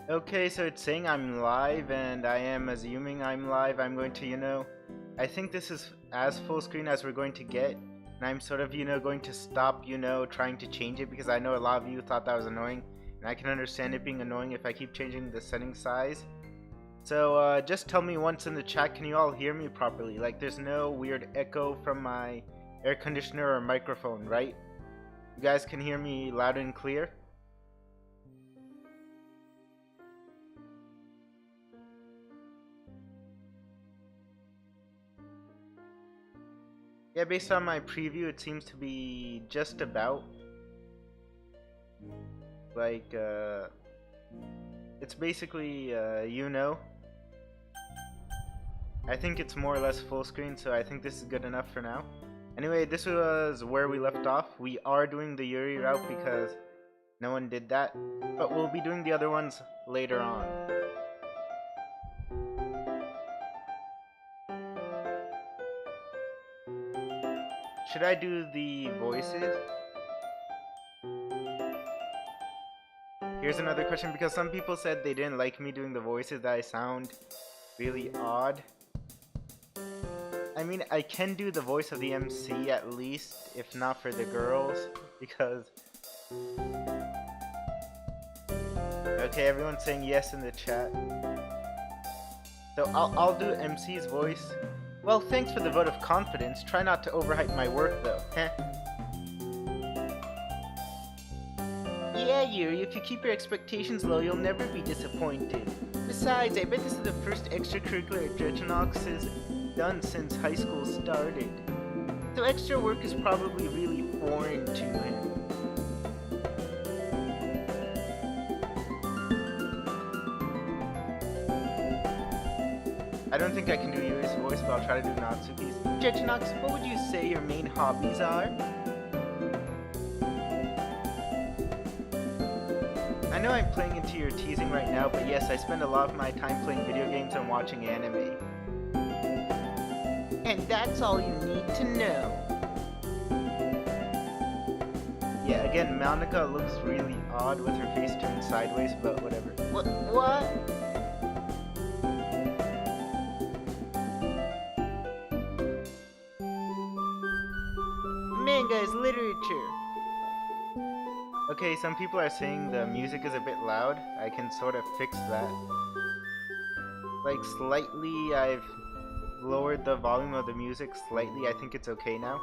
Okay, so it's saying I'm live, and I am assuming I'm live. I'm going to, I think this is as full screen as we're going to get. And I'm sort of, going to stop, trying to change it because I know a lot of you thought that was annoying. And I can understand it being annoying if I keep changing the setting size. So just tell me once in the chat, can you all hear me properly? Like there's no weird echo from my air conditioner or microphone, right? You guys can hear me loud and clear? Yeah, based on my preview, it seems to be just about. Like, it's basically, I think it's more or less full screen, so I think this is good enough for now. Anyway, this was where we left off. We are doing the Yuri route because no one did that, but we'll be doing the other ones later on. Should I do the voices? Here's another question, because some people said they didn't like me doing the voices, that I sound really odd. I mean, I can do the voice of the MC at least, if not for the girls, because... Okay, everyone's saying yes in the chat. So I'll do MC's voice. Well, thanks for the vote of confidence. Try not to overhype my work, though. Heh. Yeah, Yuri, if you keep your expectations low, you'll never be disappointed. Besides, I bet this is the first extracurricular Drechenaux has done since high school started. So extra work is probably really foreign to him. I don't think I can do Yuri's voice, but I'll try to do Natsuki's. Drechenaux, what would you say your main hobbies are? I know I'm playing into your teasing right now, but yes, I spend a lot of my time playing video games and watching anime. And that's all you need to know. Yeah, again, Monica looks really odd with her face turned sideways, but whatever. What? Manga is literature. Okay, some people are saying the music is a bit loud. I can sort of fix that. Like slightly, I've lowered the volume of the music slightly. I think it's okay now.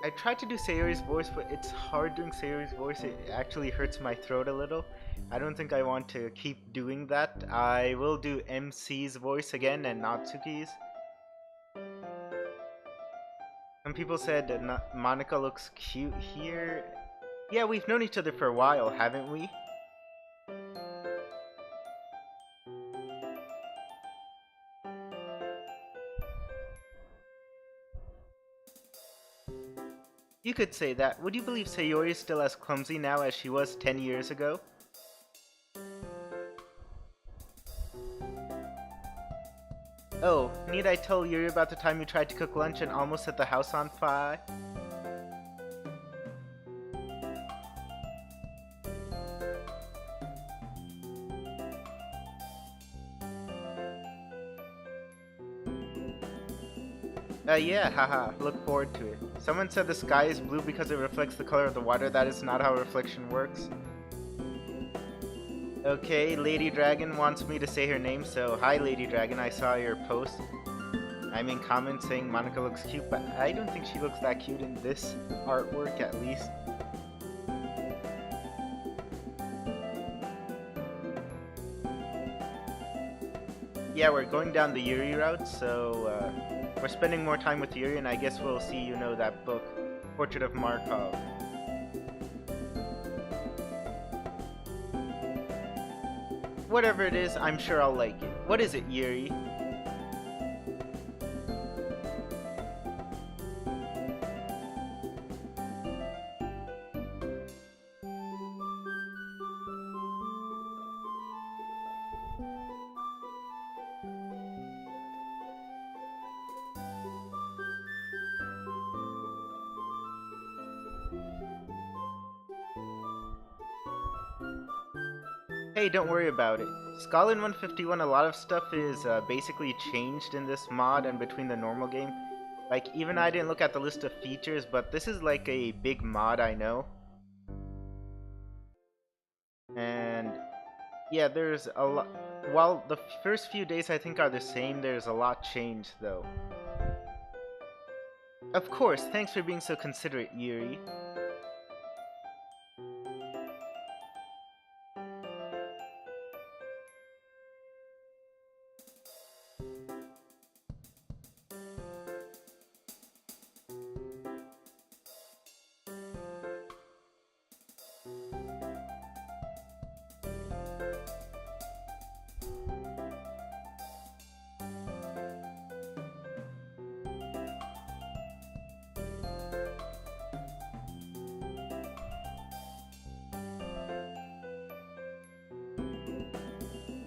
I tried to do Sayori's voice, but it's hard doing Sayori's voice. It actually hurts my throat a little. I don't think I want to keep doing that. I will do MC's voice again and Natsuki's. Some people said Monica looks cute here. Yeah, we've known each other for a while, haven't we? You could say that. Would you believe Sayori is still as clumsy now as she was 10 years ago? Oh, need I tell Yuri about the time you tried to cook lunch and almost set the house on fire? Yeah, haha, look forward to it. Someone said the sky is blue because it reflects the color of the water. That is not how reflection works. Okay, Lady Dragon wants me to say her name, so hi Lady Dragon, I saw your post. I'm in comments saying Monica looks cute, but I don't think she looks that cute in this artwork at least. Yeah, we're going down the Yuri route, so we're spending more time with Yuri, and I guess we'll see, that book, Portrait of Markov. Whatever it is, I'm sure I'll like it. What is it, Yuri? Hey, don't worry about it. Scotland 151, a lot of stuff is basically changed in this mod and between the normal game. Like, even I didn't look at the list of features, but this is like a big mod, I know. And yeah, there's a lot. While the first few days I think are the same, there's a lot changed though. Of course, thanks for being so considerate, Yuri.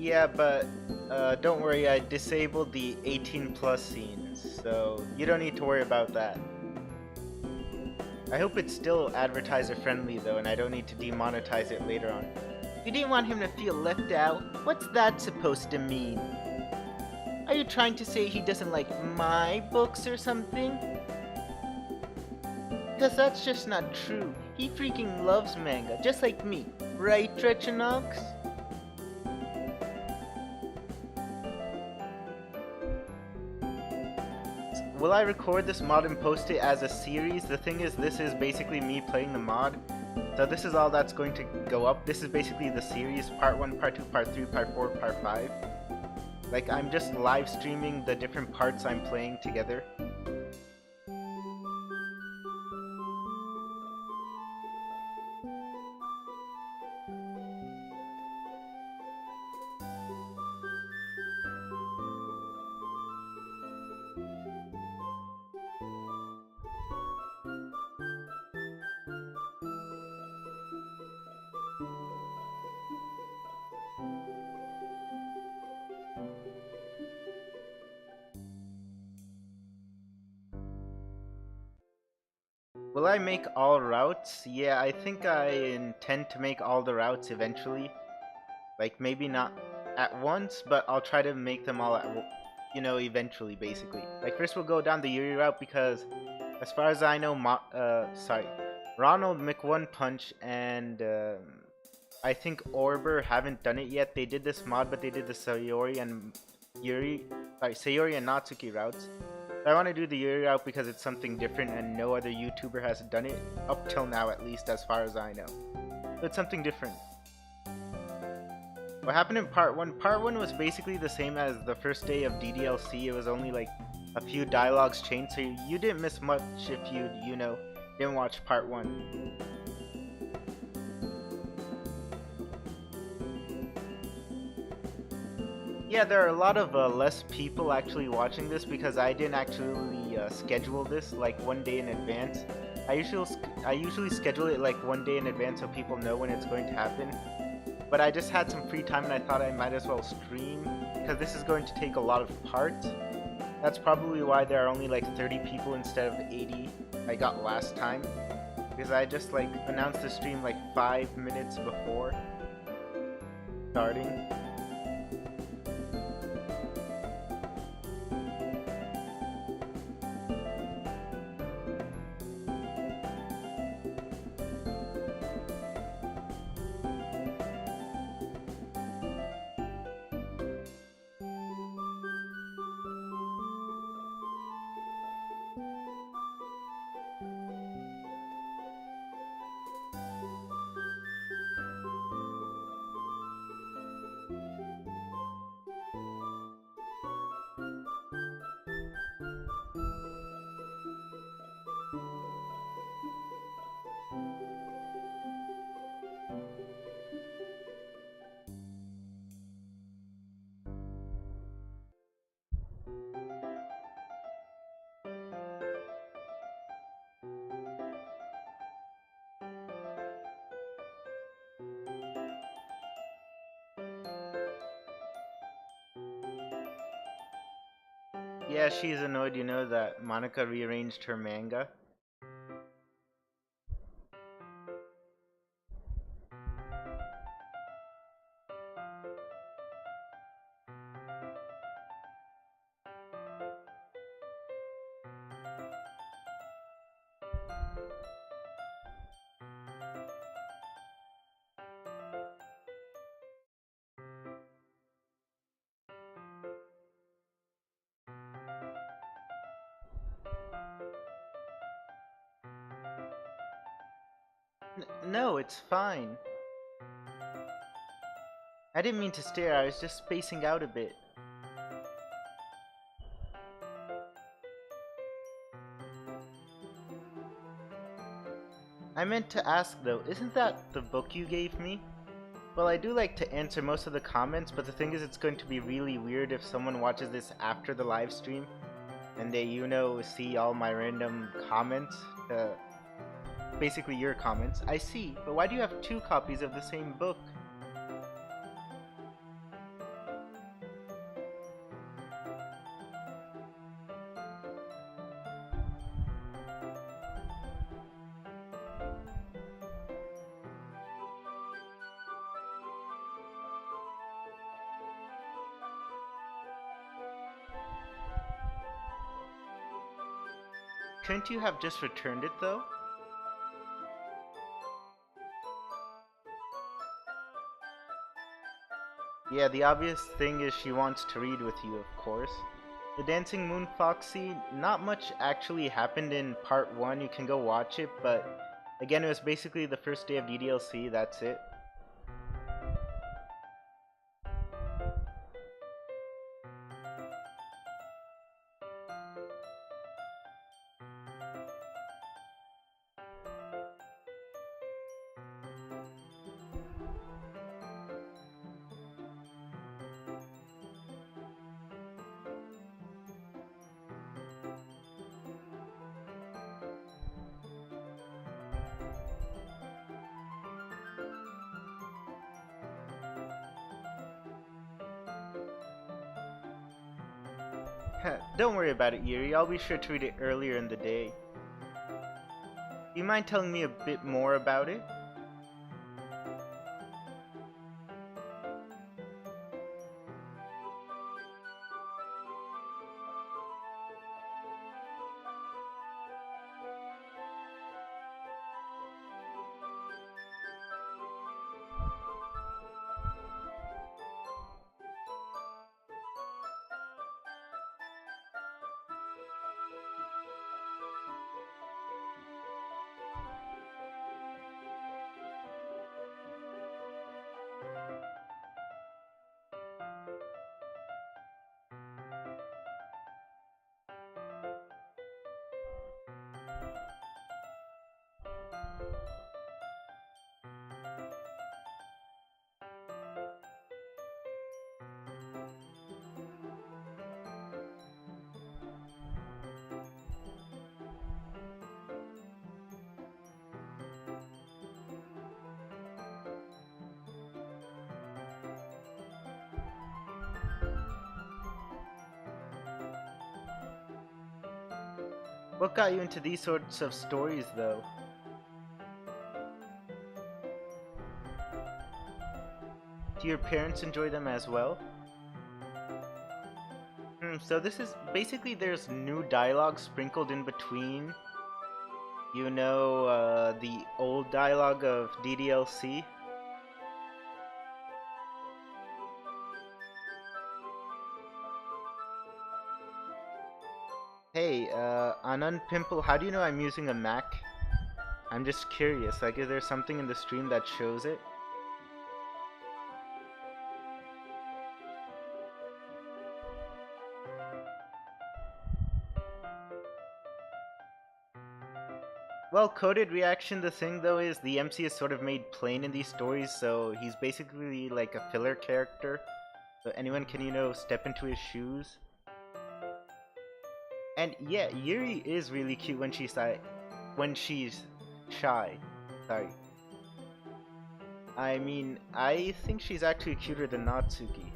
Yeah, but don't worry, I disabled the 18 plus scenes, so you don't need to worry about that. I hope it's still advertiser friendly though, and I don't need to demonetize it later on. You didn't want him to feel left out? What's that supposed to mean? Are you trying to say he doesn't like my books or something? Because that's just not true. He freaking loves manga, just like me. Right, Drechenaux? Will I record this mod and post it as a series? The thing is, this is basically me playing the mod. So this is all that's going to go up. This is basically the series, part 1, part 2, part 3, part 4, part 5. Like, I'm just live streaming the different parts I'm playing together. Will I make all routes? Yeah, I think I intend to make all the routes eventually. Like, maybe not at once, but I'll try to make them all at, eventually, basically. Like, first we'll go down the Yuri route because, as far as I know, Ronald McOnePunch and I think Orber haven't done it yet. They did this mod, but they did the Sayori and Natsuki routes. I want to do the Yuri route because it's something different and no other YouTuber has done it, up till now at least, as far as I know. So it's something different. What happened in part 1? Part 1 was basically the same as the first day of DDLC. It was only like a few dialogues changed, so you didn't miss much if you didn't watch part 1. Yeah, there are a lot of less people actually watching this because I didn't actually schedule this like one day in advance. I usually schedule it like one day in advance so people know when it's going to happen. But I just had some free time and I thought I might as well stream because this is going to take a lot of parts. That's probably why there are only like 30 people instead of 80 I got last time. Because I just like announced the stream like 5 minutes before starting. Yeah, she's annoyed, that Monica rearranged her manga. No, it's fine. I didn't mean to stare, I was just spacing out a bit. I meant to ask though, isn't that the book you gave me? Well, I do like to answer most of the comments, but the thing is it's going to be really weird if someone watches this after the live stream and they, you know, see all my random comments. Basically your comments. I see, but why do you have two copies of the same book? Couldn't you have just returned it though? Yeah, the obvious thing is she wants to read with you, of course. The Dancing Moon Foxy, not much actually happened in part 1, you can go watch it, but again, it was basically the first day of DDLC, that's it. Don't worry about it, Yuri. I'll be sure to read it earlier in the day. Do you mind telling me a bit more about it? What got you into these sorts of stories, though? Do your parents enjoy them as well? So this is basically there's new dialogue sprinkled in between, you know, the old dialogue of DDLC. Hey, Anand Pimple, how do you know I'm using a Mac? I'm just curious, like, is there something in the stream that shows it? Well, coded reaction, the thing though is the MC is sort of made plain in these stories, so he's basically like a filler character. So anyone can, you know, step into his shoes. And yeah, Yuri is really cute when she's shy. Sorry. I mean, I think she's actually cuter than Natsuki.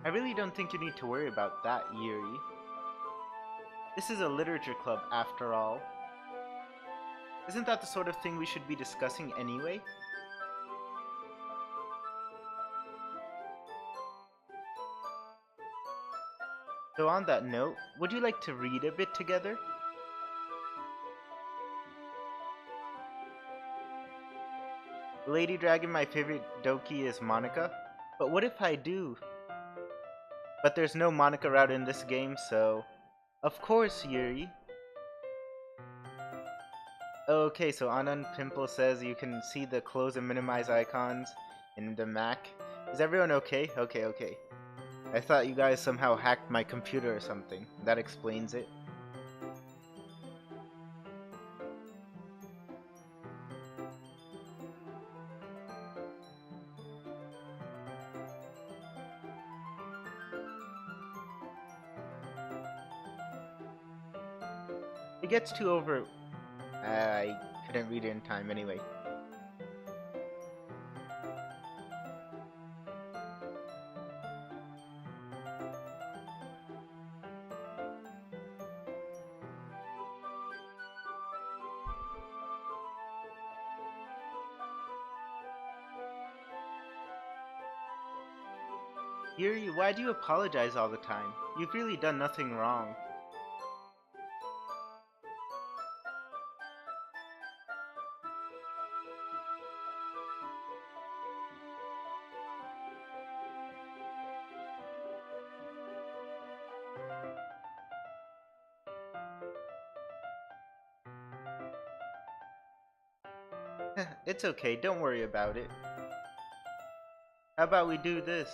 I really don't think you need to worry about that, Yuri. This is a literature club, after all. Isn't that the sort of thing we should be discussing anyway? So on that note, would you like to read a bit together? Lady Dragon, my favorite Doki is Monica. But what if I do? But there's no Monica route in this game, so... Of course, Yuri. Okay, so Anand Pimple says you can see the close and minimize icons in the Mac. Is everyone okay? Okay. I thought you guys somehow hacked my computer or something. That explains it. It gets too over... I couldn't read it in time anyway. Yuri, why do you apologize all the time? You've really done nothing wrong. It's okay, don't worry about it. How about we do this?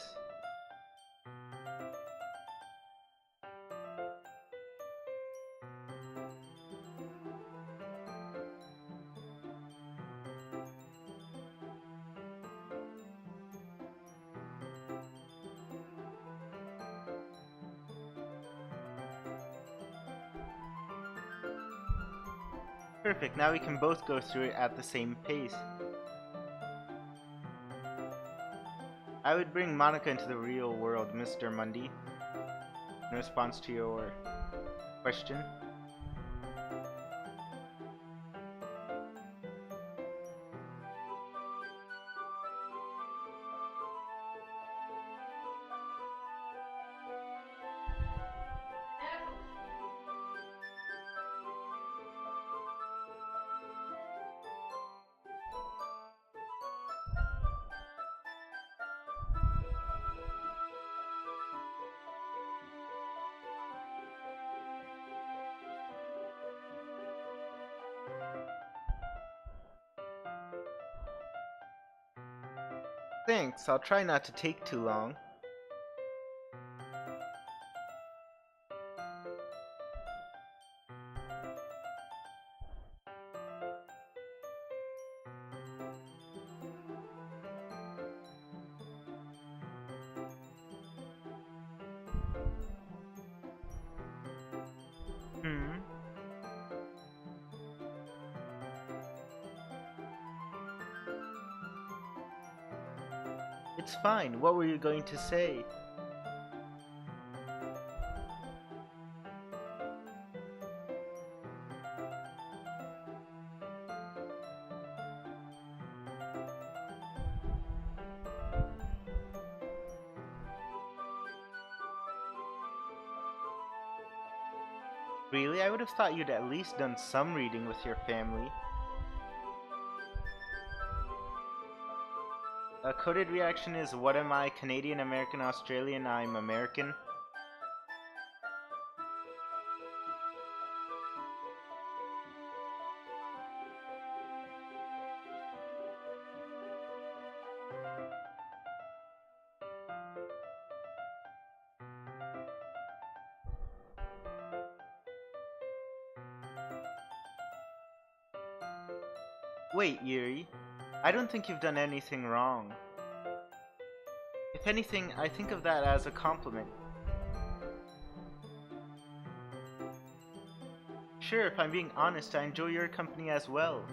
Perfect, now we can both go through it at the same pace. I would bring Monica into the real world, Mr. Mundy. In response to your question. Thanks, I'll try not to take too long. It's fine, what were you going to say? Really? I would have thought you'd at least done some reading with your family. A coded reaction is, what am I? Canadian, American, Australian, I'm American. Wait, Yuri. I don't think you've done anything wrong. If anything, I think of that as a compliment. Sure, if I'm being honest, I enjoy your company as well.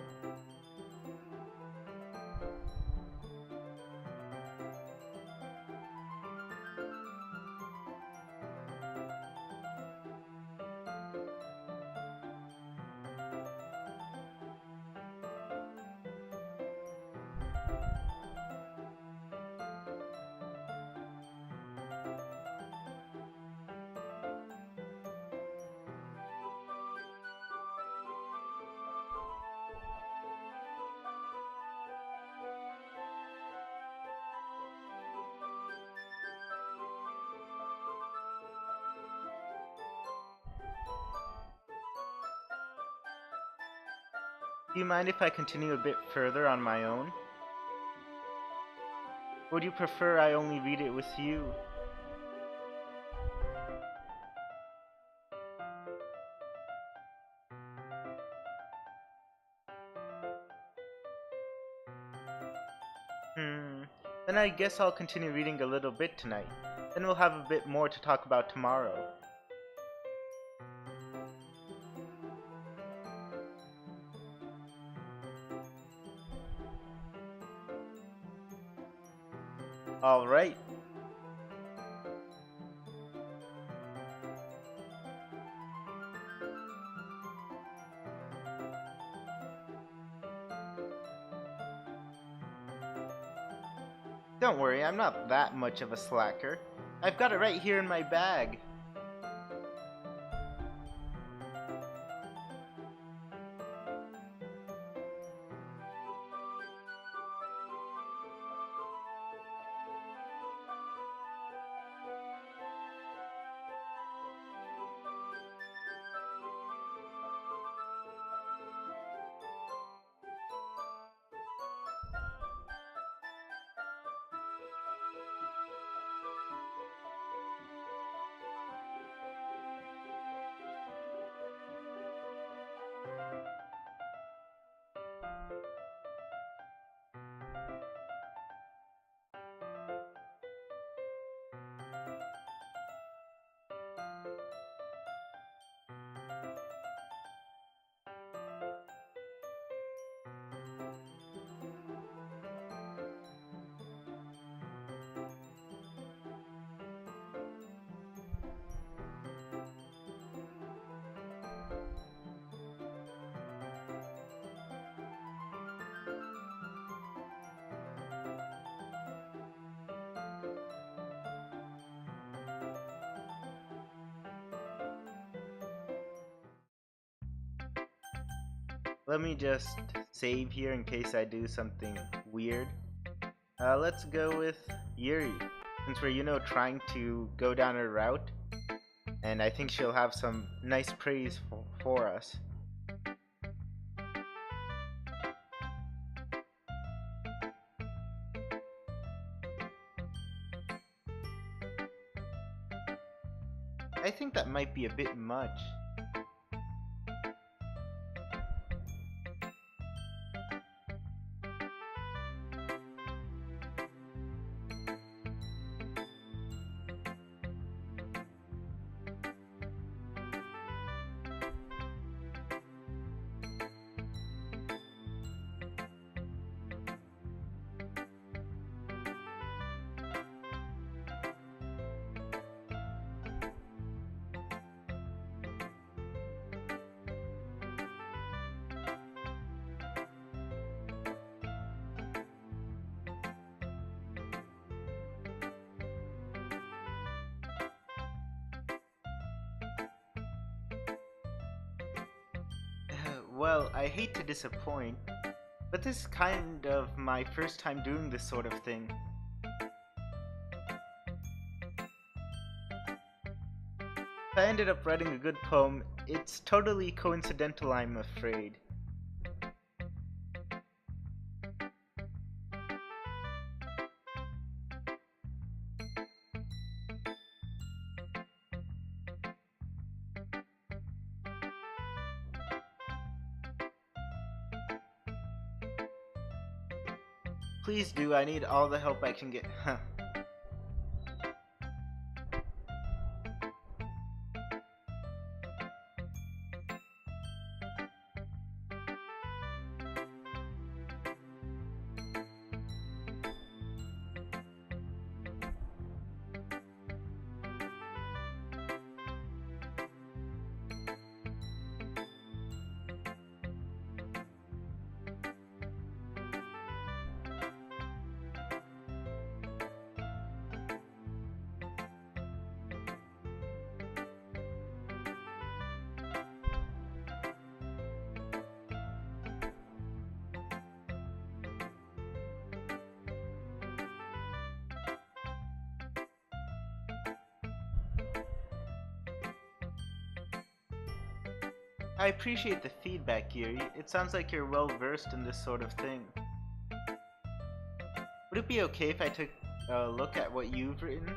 Do you mind if I continue a bit further on my own? Or would you prefer I only read it with you? Then I guess I'll continue reading a little bit tonight. Then we'll have a bit more to talk about tomorrow. Alright. Don't worry, I'm not that much of a slacker. I've got it right here in my bag. Let me just save here in case I do something weird. Let's go with Yuri, since we're, trying to go down her route, and I think she'll have some nice praise for us. I think that might be a bit much. Well, I hate to disappoint, but this is kind of my first time doing this sort of thing. If I ended up writing a good poem, it's totally coincidental, I'm afraid. Please do, I need all the help I can get. I appreciate the feedback, Yuri. It sounds like you're well versed in this sort of thing. Would it be okay if I took a look at what you've written?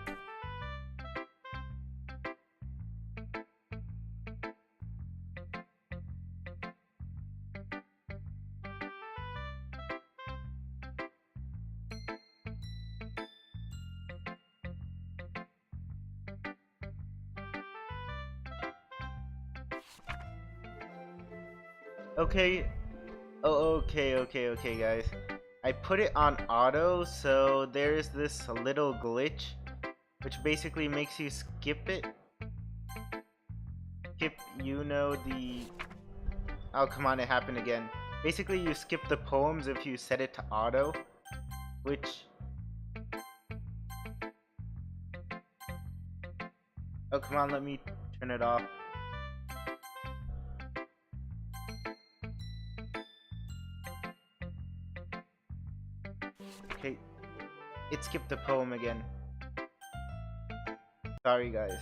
Okay. Oh, okay, guys. I put it on auto, so there's this little glitch, which basically makes you skip it. Skip, Oh, come on, it happened again. Basically, you skip the poems if you set it to auto, which... Oh, come on, let me turn it off. Okay, it skipped the poem again. Sorry, guys.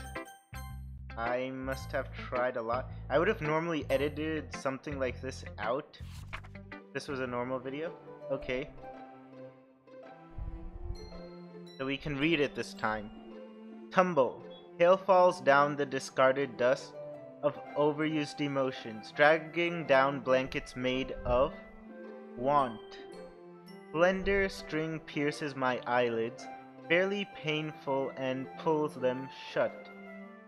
I must have tried a lot. I would have normally edited something like this out. This was a normal video. Okay. So we can read it this time. Tumble. Hail falls down the discarded dust of overused emotions, dragging down blankets made of want. Slender string pierces my eyelids, barely painful, and pulls them shut.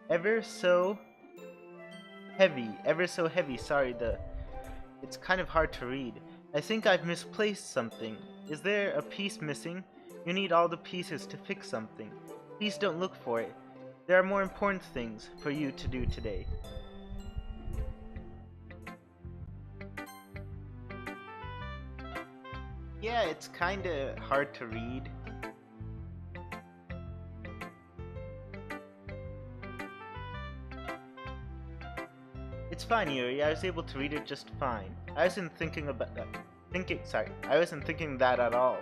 Ever so heavy, sorry, it's kind of hard to read. I think I've misplaced something. Is there a piece missing? You need all the pieces to fix something. Please don't look for it. There are more important things for you to do today. Yeah, it's kinda hard to read. It's fine, Yuri. I was able to read it just fine. I wasn't thinking about that. I wasn't thinking that at all.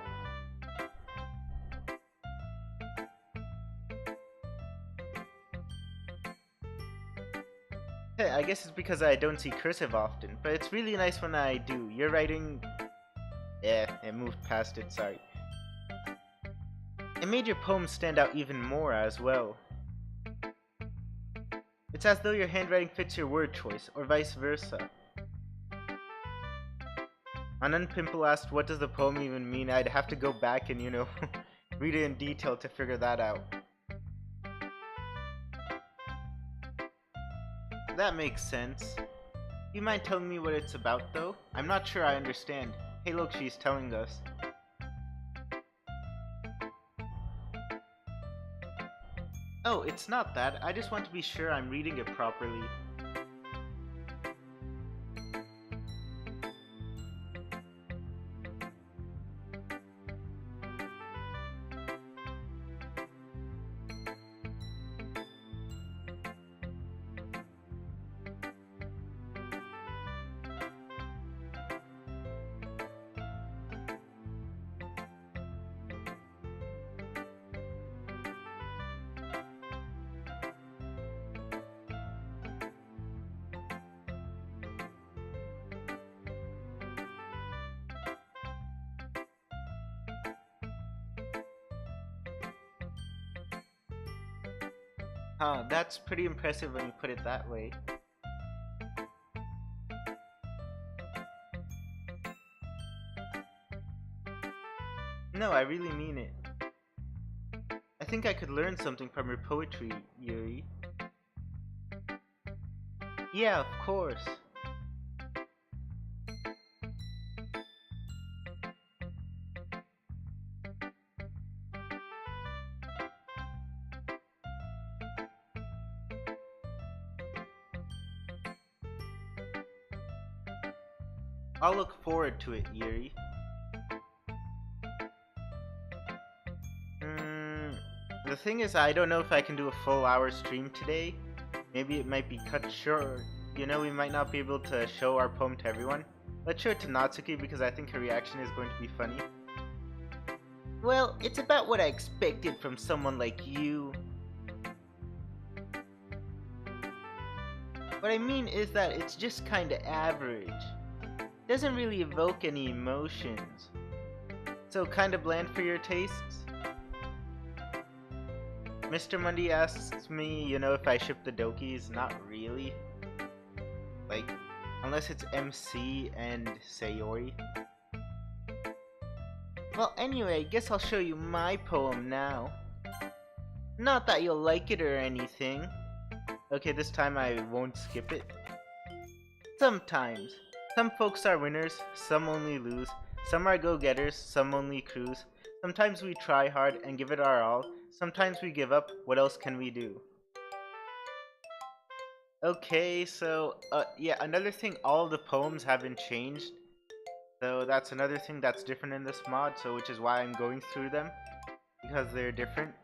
Hey, I guess it's because I don't see cursive often, but it's really nice when I do. Your writing... Yeah, it moved past it, sorry. It made your poems stand out even more as well. It's as though your handwriting fits your word choice, or vice versa. Unpimple asked what does the poem even mean. I'd have to go back and, read it in detail to figure that out. That makes sense. You mind telling me what it's about, though? I'm not sure I understand. Hey look, she's telling us. Oh, it's not that. I just want to be sure I'm reading it properly. Huh, that's pretty impressive when you put it that way. No, I really mean it. I think I could learn something from your poetry, Yuri. Yeah, of course. I'll look forward to it, Yuri. The thing is, I don't know if I can do a full hour stream today. Maybe it might be cut short. We might not be able to show our poem to everyone. Let's show it to Natsuki because I think her reaction is going to be funny. Well, it's about what I expected from someone like you. What I mean is that it's just kinda average. Doesn't really evoke any emotions. So kinda bland for your tastes? Mr. Mundy asks me, you know, if I ship the Dokis. Not really. Like, unless it's MC and Sayori. Well, anyway, I guess I'll show you my poem now. Not that you'll like it or anything. Okay, this time I won't skip it. Sometimes. Some folks are winners, some only lose. Some are go-getters, some only cruise. Sometimes we try hard and give it our all. Sometimes we give up, what else can we do? Okay, so, yeah, another thing, all of the poems haven't changed. So that's another thing that's different in this mod, so which is why I'm going through them. Because they're different.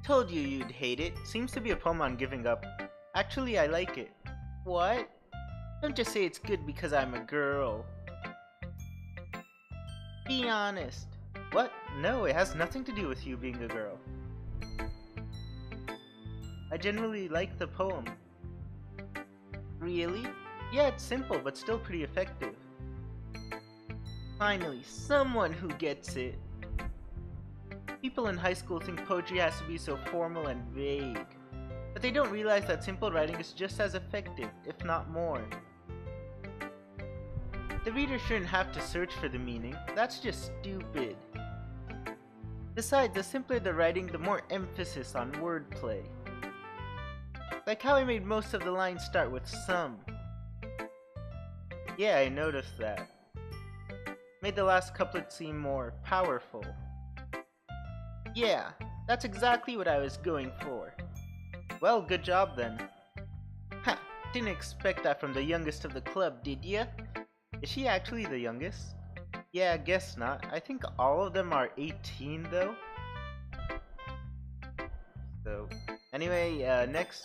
Told you you'd hate it. Seems to be a poem on giving up. Actually, I like it. What? Don't just say it's good because I'm a girl. Be honest. What? No, it has nothing to do with you being a girl. I generally like the poem. Really? Yeah, it's simple, but still pretty effective. Finally, someone who gets it. People in high school think poetry has to be so formal and vague. But they don't realize that simple writing is just as effective, if not more. The reader shouldn't have to search for the meaning. That's just stupid. Besides, the simpler the writing, the more emphasis on wordplay. Like how I made most of the lines start with some. Yeah, I noticed that. Made the last couplet seem more powerful. Yeah, that's exactly what I was going for. Well, good job then. Ha! Didn't expect that from the youngest of the club, did ya? Is she actually the youngest? Yeah, guess not. I think all of them are 18 though. So, anyway, next,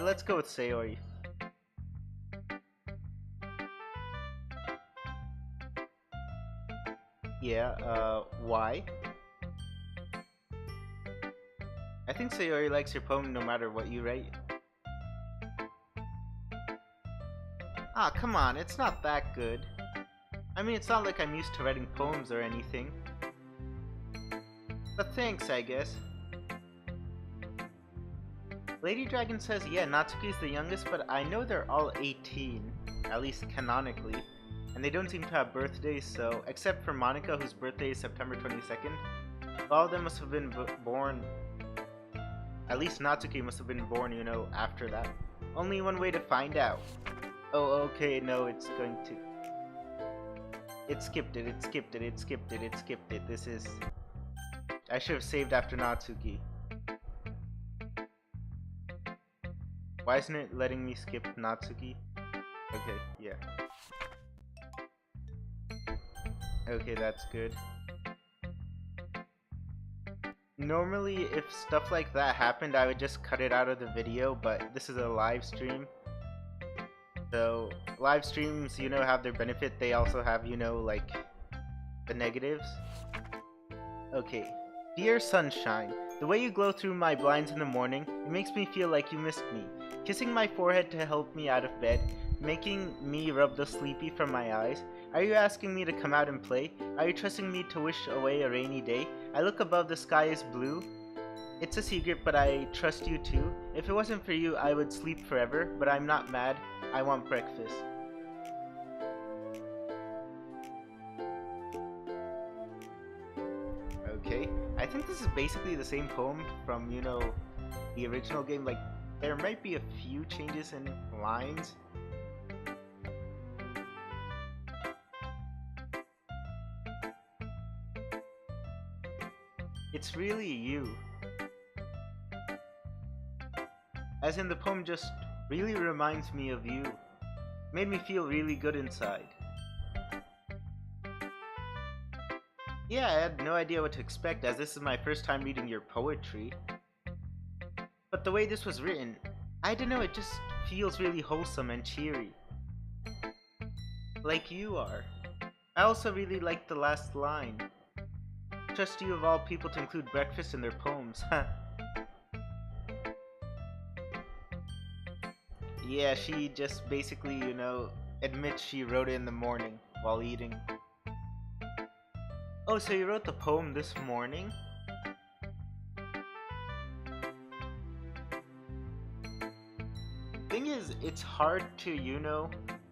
let's go with Sayori. Yeah, why? I think Sayori likes your poem no matter what you write. Ah, come on, it's not that good. I mean, it's not like I'm used to writing poems or anything. But thanks, I guess. Lady Dragon says, yeah, Natsuki's the youngest, but I know they're all 18, at least canonically. And they don't seem to have birthdays, so, except for Monica, whose birthday is September 22nd, all of them must have been born, at least Natsuki must have been born, you know, after that. Only one way to find out. Oh, okay, no, it's going to... It skipped it, it skipped it, it skipped it, it skipped it. This is... I should have saved after Natsuki. Why isn't it letting me skip Natsuki? Okay, yeah. Okay, that's good. Normally, if stuff like that happened, I would just cut it out of the video, but this is a live stream. So, live streams, you know, have their benefit. They also have, you know, like, the negatives. Okay. Dear Sunshine, the way you glow through my blinds in the morning, it makes me feel like you missed me. Kissing my forehead to help me out of bed, making me rub the sleepy from my eyes. Are you asking me to come out and play? Are you trusting me to wish away a rainy day? I look above, the sky is blue. It's a secret, but I trust you too. If it wasn't for you, I would sleep forever, but I'm not mad. I want breakfast. Okay, I think this is basically the same poem from, you know, the original game. Like, there might be a few changes in lines. It's really you. As in, the poem just really reminds me of you. Made me feel really good inside. Yeah, I had no idea what to expect, as this is my first time reading your poetry. But the way this was written, I don't know, it just feels really wholesome and cheery. Like you are. I also really liked the last line. Trust you of all people to include breakfast in their poems, huh? yeah, she just basically, admits she wrote it in the morning while eating. Oh, so you wrote the poem this morning? Thing is, it's hard to,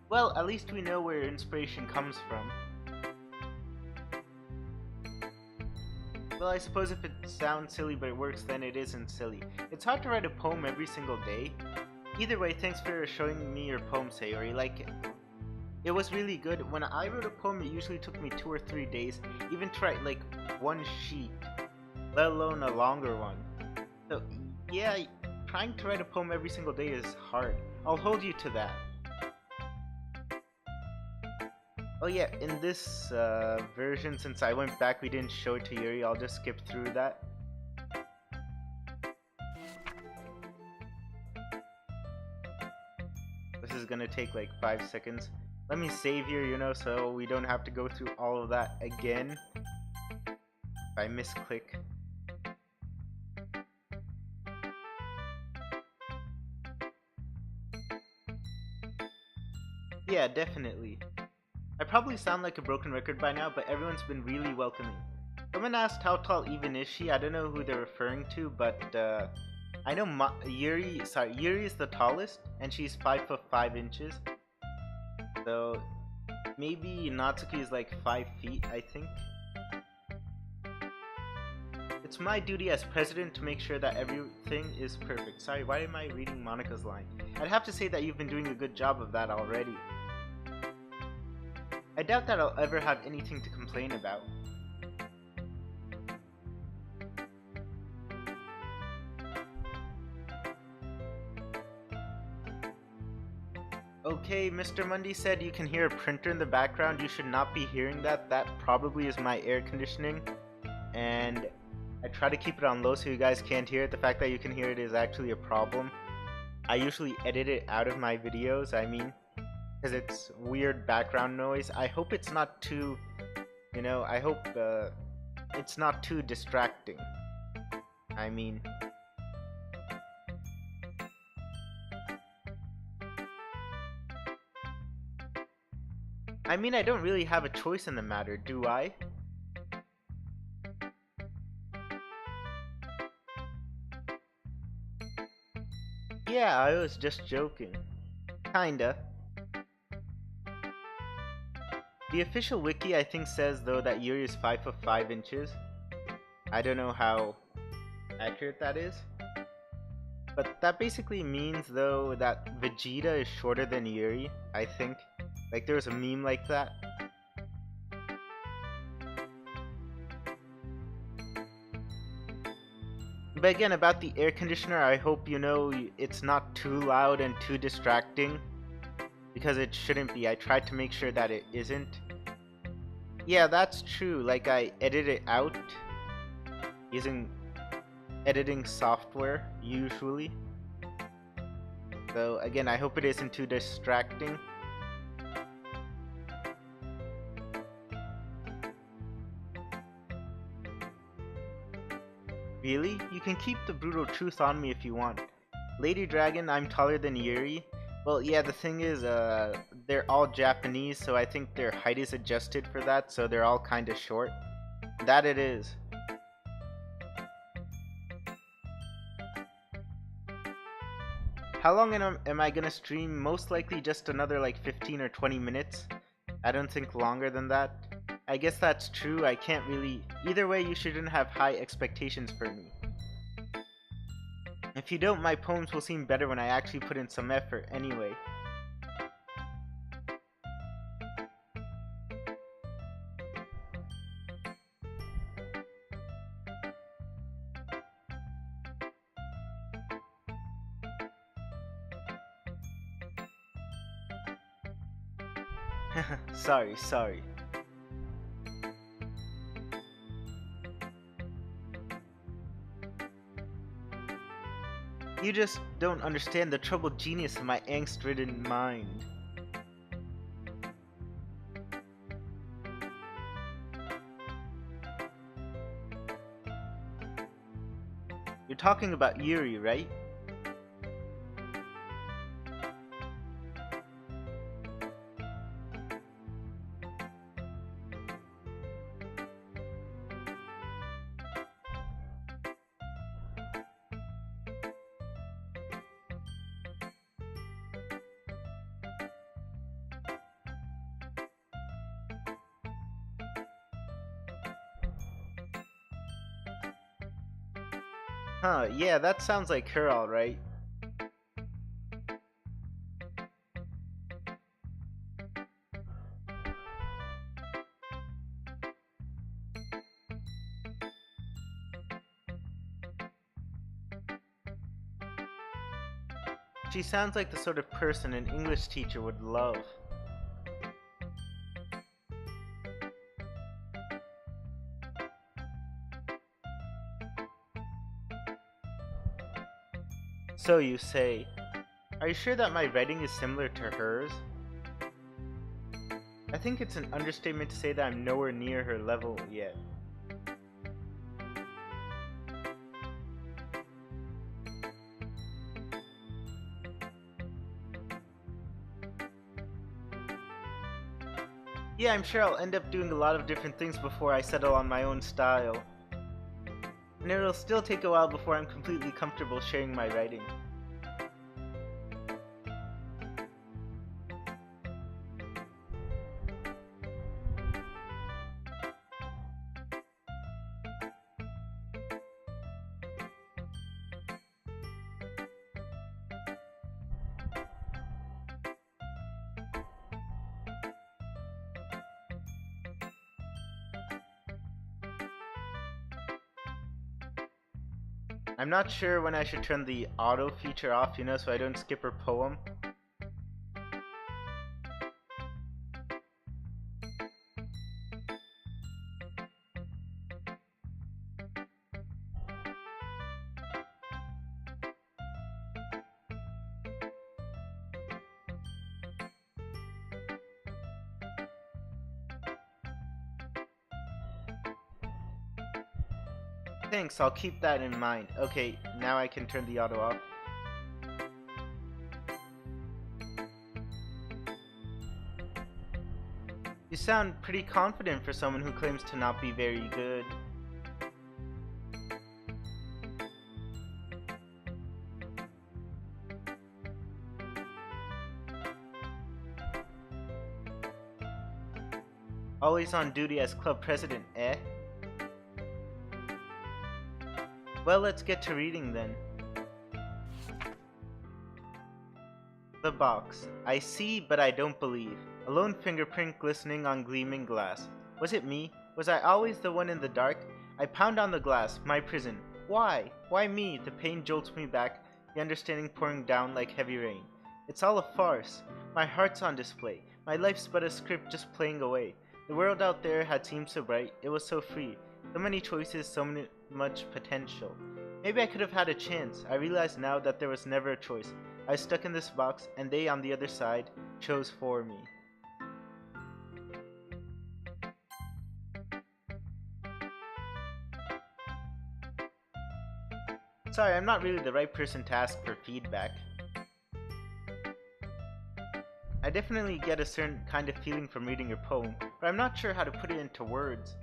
well, at least we know where inspiration comes from. Well, I suppose if it sounds silly but it works, then it isn't silly. It's hard to write a poem every single day. Either way, thanks for showing me your poem, Sayori. Like, it was really good. When I wrote a poem, it usually took me 2 or 3 days, even to write, like, one sheet, let alone a longer one. So, yeah, trying to write a poem every single day is hard. I'll hold you to that. Oh yeah, in this version, since I went back, we didn't show it to Yuri, I'll just skip through that. This is gonna take like 5 seconds. Let me save here, so we don't have to go through all of that again. If I misclick. Yeah, definitely. I probably sound like a broken record by now, but everyone's been really welcoming. Someone asked how tall even is she. I don't know who they're referring to, but I know Yuri is the tallest, and she's 5'5". So maybe Natsuki is like 5 feet, I think. It's my duty as president to make sure that everything is perfect. Sorry, why am I reading Monica's line? I'd have to say that you've been doing a good job of that already. I doubt that I'll ever have anything to complain about. Okay, Mr. Mundy said you can hear a printer in the background. You should not be hearing that. That probably is my air conditioning. And I try to keep it on low so you guys can't hear it. The fact that you can hear it is actually a problem. I usually edit it out of my videos, because it's weird background noise. I hope it's not too, I hope it's not too distracting. I don't really have a choice in the matter, do I? Yeah, I was just joking. Kinda. The official wiki, I think, says though that Yuri is 5'5". I don't know how accurate that is. But that basically means though that Vegeta is shorter than Yuri, I think. Like there was a meme like that. But again, about the air conditioner, I hope it's not too loud and too distracting. Because it shouldn't be. I tried to make sure that it isn't. Yeah, that's true. Like, I edit it out using editing software, usually. So, again, I hope it isn't too distracting. Really? You can keep the brutal truth on me if you want. Lady Dragon, I'm taller than Yuri. Well, yeah, the thing is, they're all Japanese, so I think their height is adjusted for that, so they're all kinda short. That it is. How long am I gonna stream? Most likely just another like 15 or 20 minutes. I don't think longer than that. I guess that's true. I can't really... Either way, you shouldn't have high expectations for me. If you don't, my poems will seem better when I actually put in some effort anyway. Sorry. You just don't understand the troubled genius of my angst-ridden mind. You're talking about Yuri, right? Huh, yeah, that sounds like her alright. She sounds like the sort of person an English teacher would love. So you say, are you sure that my writing is similar to hers? I think it's an understatement to say that I'm nowhere near her level yet. Yeah, I'm sure I'll end up doing a lot of different things before I settle on my own style. And it'll still take a while before I'm completely comfortable sharing my writing. I'm not sure when I should turn the auto feature off, so I don't skip her poem. Thanks, I'll keep that in mind. Okay, now I can turn the auto off. You sound pretty confident for someone who claims to not be very good. Always on duty as club president, eh? Well, let's get to reading then. The box. I see, but I don't believe. A lone fingerprint glistening on gleaming glass. Was it me? Was I always the one in the dark? I pound on the glass. My prison. Why? Why me? The pain jolts me back, the understanding pouring down like heavy rain. It's all a farce. My heart's on display. My life's but a script just playing away. The world out there had seemed so bright. It was so free. So many choices, much potential. Maybe I could have had a chance. I realize now that there was never a choice. I was stuck in this box, and they on the other side chose for me. Sorry, I'm not really the right person to ask for feedback. I definitely get a certain kind of feeling from reading your poem, but I'm not sure how to put it into words.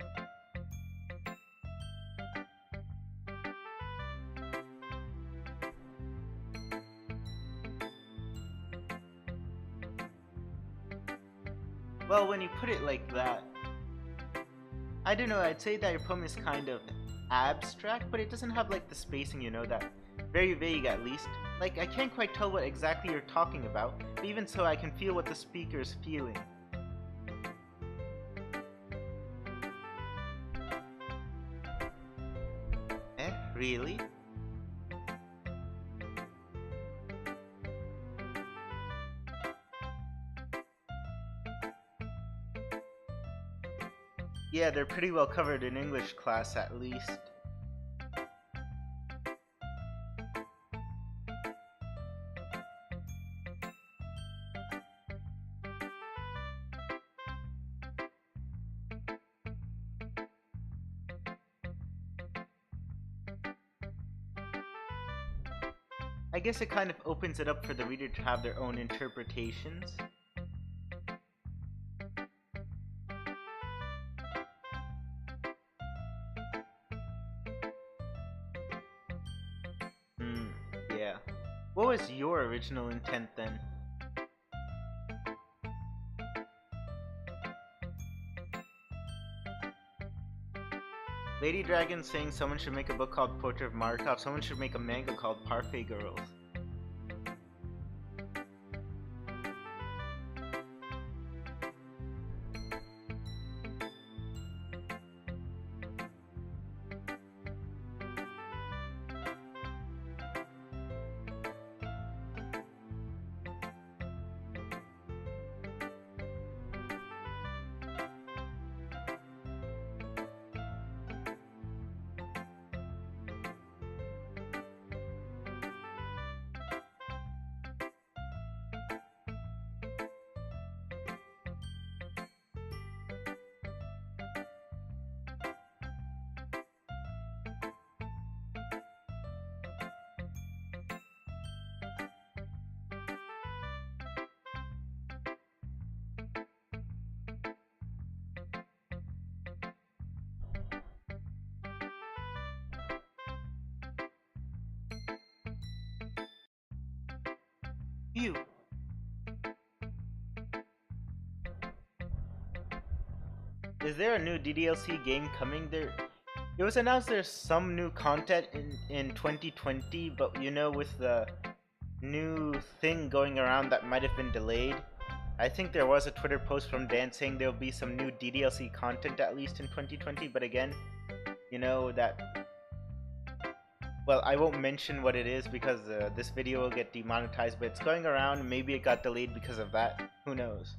Well, when you put it like that, I don't know, I'd say that your poem is kind of abstract, but it doesn't have like the spacing, that very vague at least. Like, I can't quite tell what exactly you're talking about, but even so, I can feel what the speaker is feeling. Eh, really? Yeah, they're pretty well covered in English class at least. I guess it kind of opens it up for the reader to have their own interpretations. Yeah. What was your original intent then? Lady Dragon saying someone should make a book called Portrait of Markov. Someone should make a manga called Parfait Girls. You. Is there a new DDLC game coming there? It was announced there's some new content in 2020, but you know, with the new thing going around that might have been delayed, I think there was a Twitter post from Dan saying there'll be some new DDLC content at least in 2020, but again, you know that... Well, I won't mention what it is because this video will get demonetized, but it's going around. Maybe it got delayed because of that. Who knows?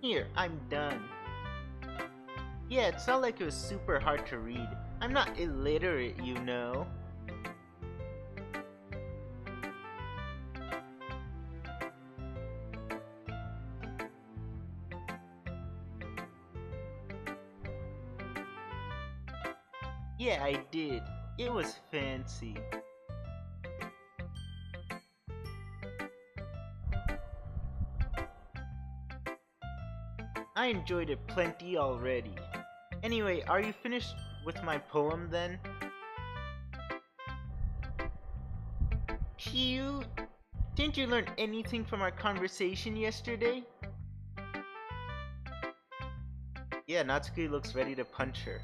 Here, I'm done. Yeah, it's not like it was super hard to read. I'm not illiterate, you know. Yeah, I did. It was fancy. I enjoyed it plenty already. Anyway, are you finished with my poem then? Cute! Didn't you learn anything from our conversation yesterday? Yeah, Natsuki looks ready to punch her.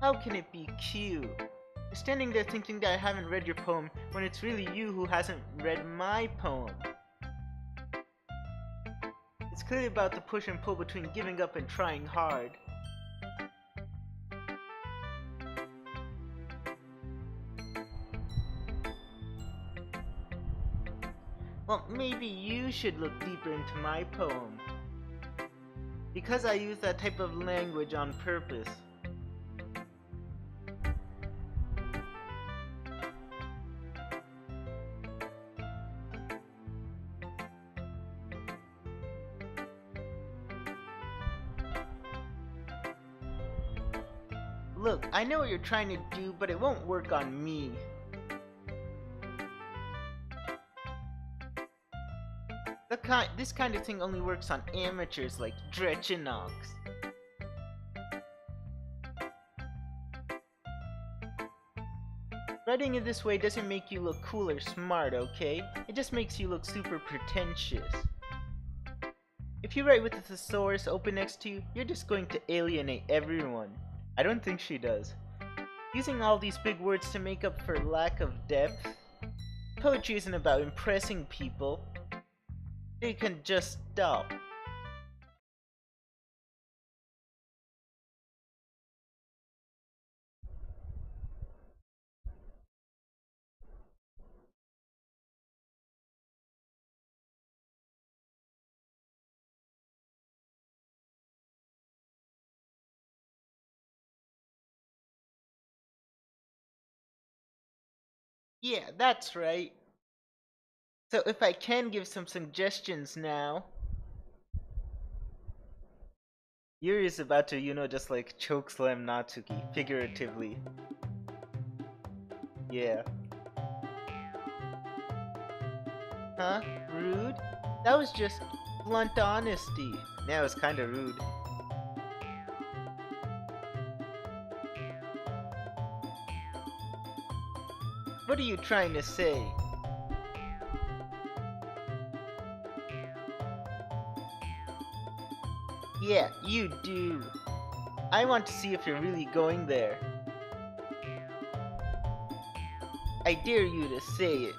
How can it be cute? You're standing there thinking that I haven't read your poem when it's really you who hasn't read my poem. It's clearly about the push and pull between giving up and trying hard. Well, maybe you should look deeper into my poem. Because I use that type of language on purpose. Look, I know what you're trying to do, but it won't work on me. This kind of thing only works on amateurs like Drechenaux. Writing it this way doesn't make you look cool or smart, okay? It just makes you look super pretentious. If you write with a thesaurus open next to you, you're just going to alienate everyone. I don't think she does. Using all these big words to make up for lack of depth. Poetry isn't about impressing people. They can just stop. Yeah, that's right. So if I can give some suggestions now. Yuri is about to, you know, just like chokeslam Natsuki, figuratively. Yeah. Huh? Rude? That was just blunt honesty. Yeah, it was kinda rude. What are you trying to say? Yeah, you do. I want to see if you're really going there. I dare you to say it.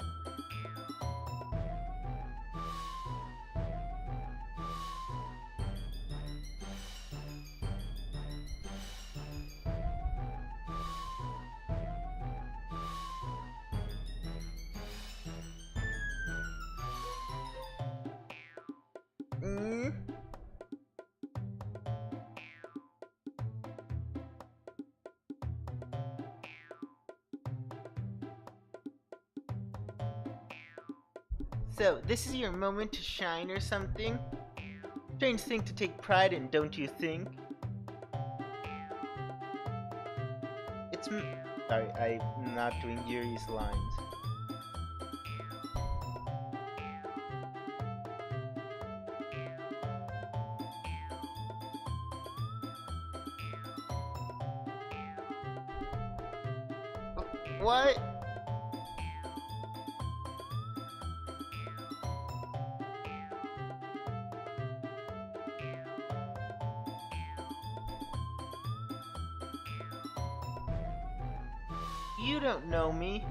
Mm? So, this is your moment to shine or something? Strange thing to take pride in, don't you think? Sorry, I'm not doing Yuri's lines. What? You don't know me.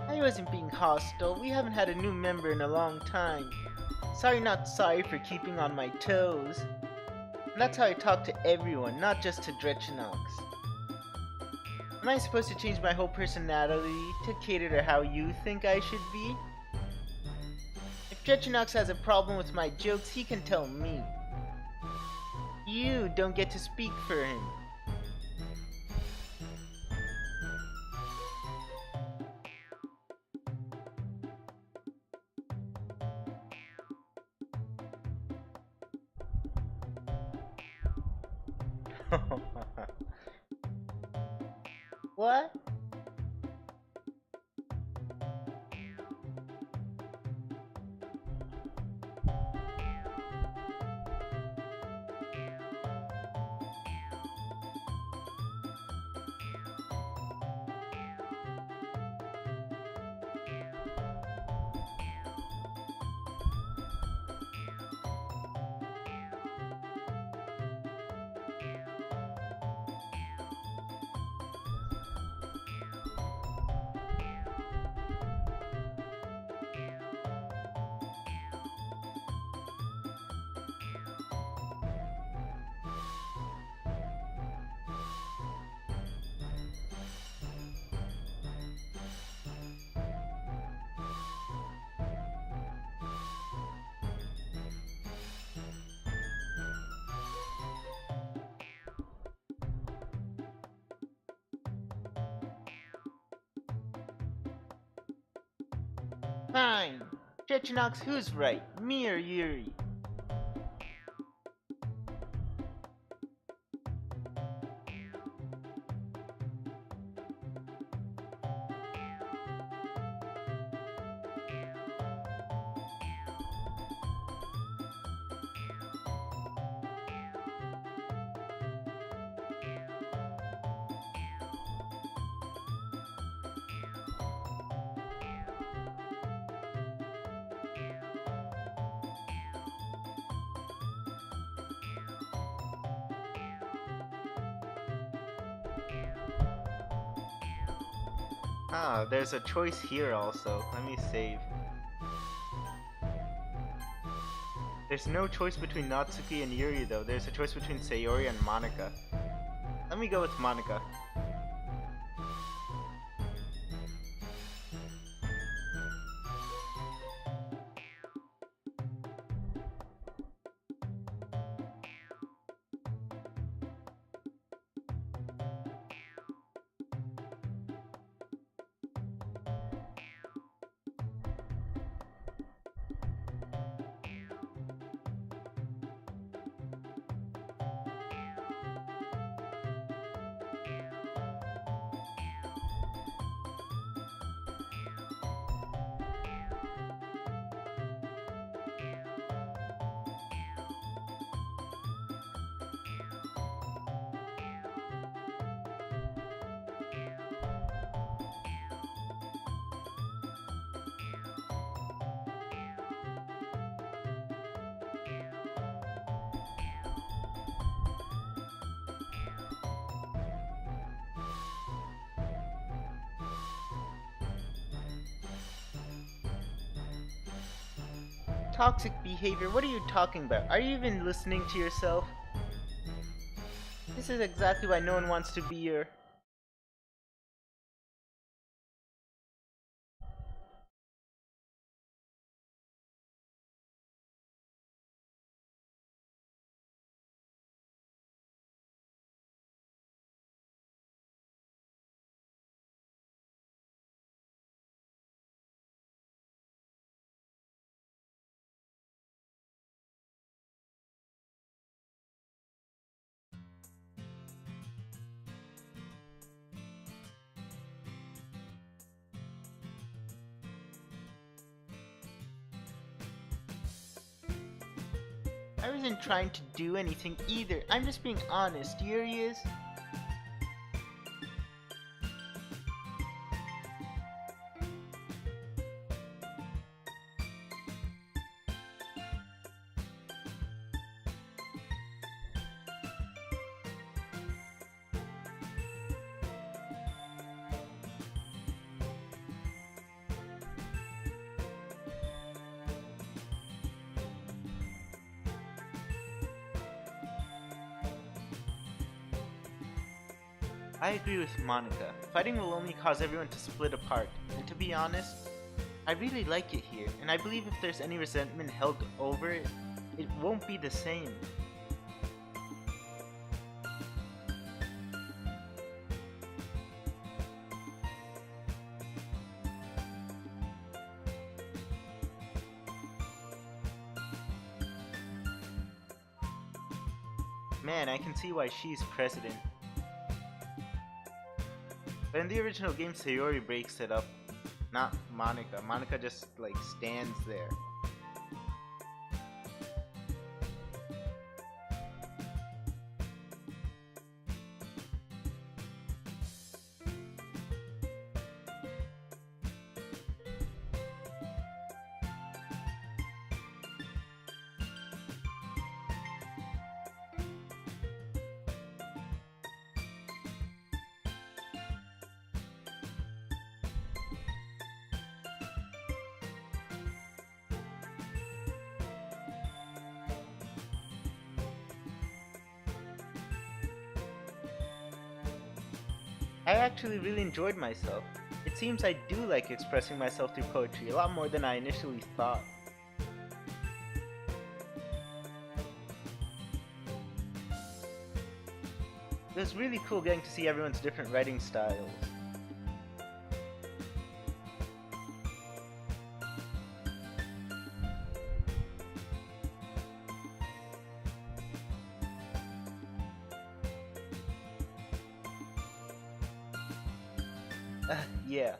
I wasn't being hostile. We haven't had a new member in a long time. Sorry, not sorry for keeping on my toes. And that's how I talk to everyone, not just to Drechenaux. Am I supposed to change my whole personality to cater to how you think I should be? If Drechenaux has a problem with my jokes, he can tell me. You don't get to speak for him. What? Fine. Drechenaux, who's right? Me or Yuri? Ah, there's a choice here also. Let me save. There's no choice between Natsuki and Yuri though. There's a choice between Sayori and Monica. Let me go with Monica. Toxic behavior? What are you talking about? Are you even listening to yourself? This is exactly why no one wants to be here. I wasn't trying to do anything either. I'm just being honest. Yuri is. I agree with Monica. Fighting will only cause everyone to split apart, and to be honest, I really like it here, and I believe if there's any resentment held over it, it won't be the same. Man, I can see why she's president. But in the original game, Sayori breaks it up, not Monica. Monica just, like, stands there. I actually really enjoyed myself. It seems I do like expressing myself through poetry a lot more than I initially thought. It was really cool getting to see everyone's different writing styles. Yeah.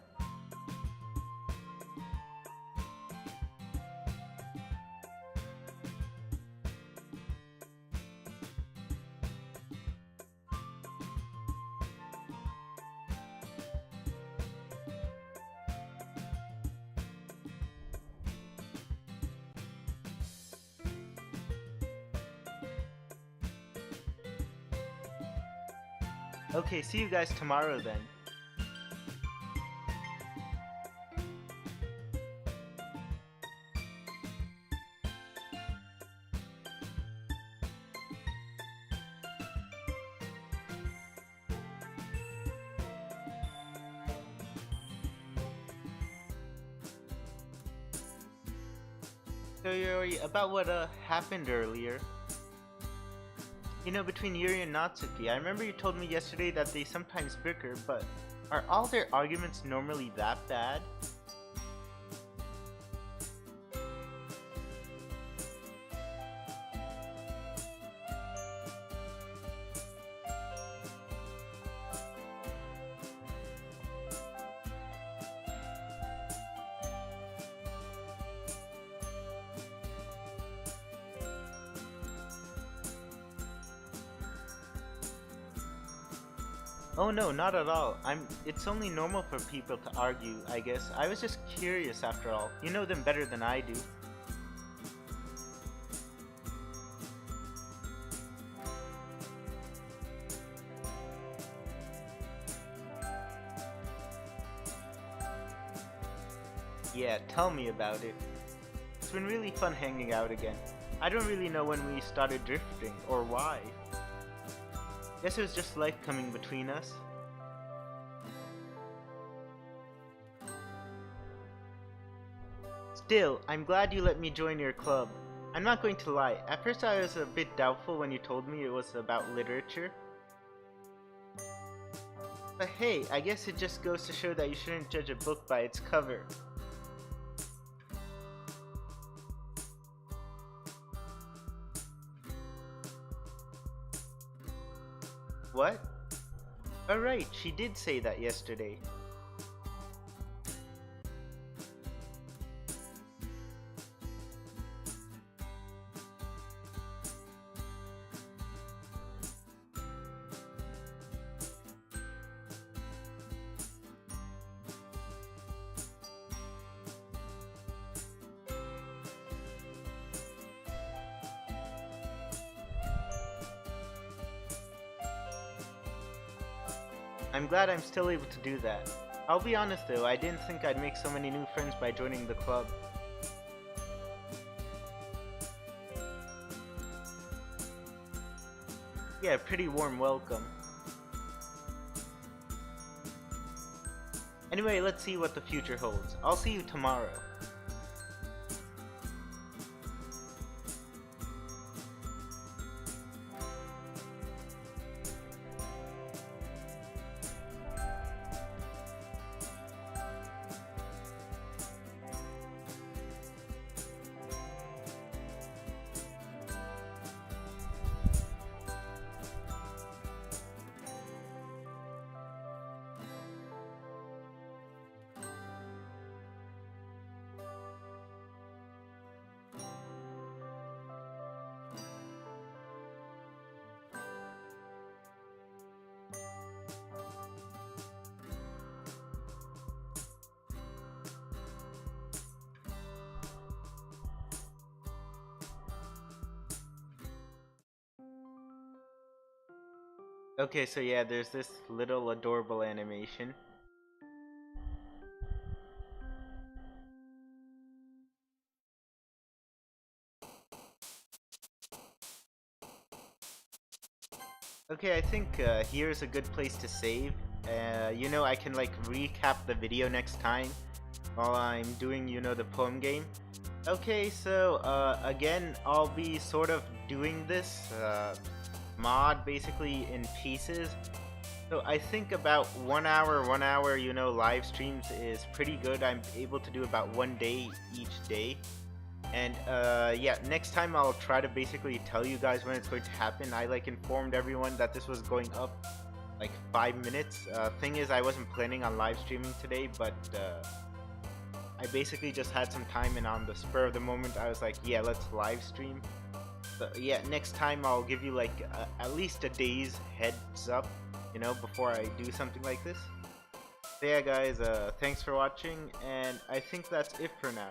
Okay, see you guys tomorrow then. So Yuri, about what happened earlier. You know, between Yuri and Natsuki, I remember you told me yesterday that they sometimes bicker, but are all their arguments normally that bad? Oh no, not at all. It's only normal for people to argue, I guess. I was just curious after all. You know them better than I do. Yeah, tell me about it. It's been really fun hanging out again. I don't really know when we started drifting, or why. Guess it was just life coming between us. Still, I'm glad you let me join your club. I'm not going to lie, at first I was a bit doubtful when you told me it was about literature. But hey, I guess it just goes to show that you shouldn't judge a book by its cover. What? Oh right, she did say that yesterday. I'm glad I'm still able to do that. I'll be honest though, I didn't think I'd make so many new friends by joining the club. Yeah, pretty warm welcome. Anyway, let's see what the future holds. I'll see you tomorrow. Okay, so yeah, there's this little adorable animation. Okay, I think here's a good place to save. You know, I can like recap the video next time while I'm doing, you know, the poem game. Okay, so again, I'll be sort of doing this mod basically in pieces. So I think about 1 hour, you know, live streams is pretty good. I'm able to do about 1 day each day. And yeah, next time I'll try to basically tell you guys when it's going to happen. I like informed everyone that this was going up like 5 minutes. Thing is, I wasn't planning on live streaming today, but I basically just had some time, and on the spur of the moment I was like, yeah, let's live stream. So yeah, next time I'll give you like at least a day's heads up, you know, before I do something like this. So yeah guys, thanks for watching, and I think that's it for now.